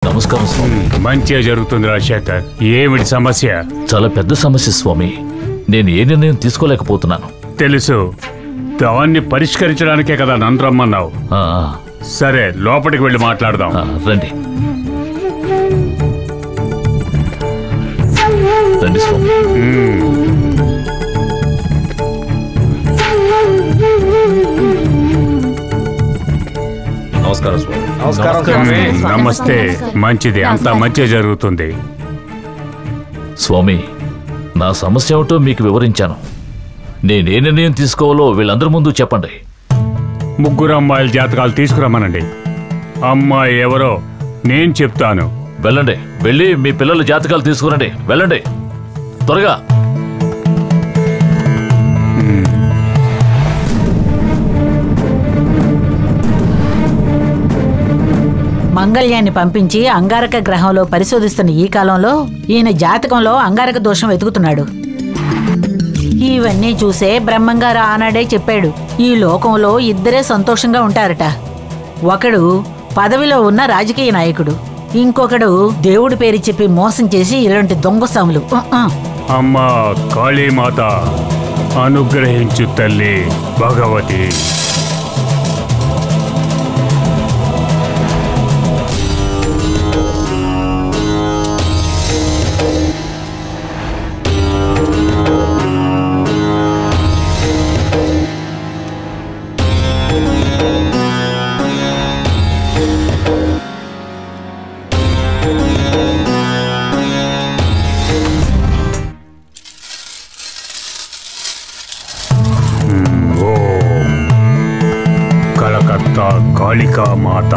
నమస్కారం స్వామి. మంచిగా జరుగుతుంది రాజశేఖర్. ఏమిటి సమస్య? చాలా పెద్ద సమస్య స్వామి. నేను ఏ నిర్ణయం తీసుకోలేకపోతున్నాను. తెలుసు, దాన్ని పరిష్కరించడానికే కదా నన్ను రమ్మన్నావు. సరే, లోపలికి వెళ్ళి మాట్లాడదాం. రండి రండి స్వామి. నమస్కారం స్వామి. నమస్తే. మంచిది, అంతా మంచిగా జరుగుతుంది. స్వామి, నా సమస్య ఏమిటో మీకు వివరించాను. నేనే నిర్ణయం తీసుకోవాలో వీళ్ళందరి ముందు చెప్పండి. ముగ్గురు అమ్మాయిల జాతకాలు తీసుకురమ్మనండి. అమ్మాయి ఎవరో నేను చెప్తాను. వెళ్ళండి, వెళ్ళి మీ పిల్లల జాతకాలు తీసుకురండి. వెళ్ళండి త్వరగా. మంగళ్యాన్ని పంపించి అంగారక గ్రహంలో పరిశోధిస్తున్న ఈ కాలంలో ఈయన జాతకంలో అంగారక దోషం వెతుకుతున్నాడు. ఇవన్నీ చూసే బ్రహ్మంగారు ఆనాడే చెప్పాడు, ఈ లోకంలో ఇద్దరే సంతోషంగా ఉంటారట. ఒకడు పదవిలో ఉన్న రాజకీయ నాయకుడు, ఇంకొకడు దేవుడి పేరు చెప్పి మోసం చేసి ఇలాంటి దొంగసాములు. అమ్మా కాళీమాత అనుగ్రహించు తల్లి భగవతి. కలకత్తా కాళికా మాత.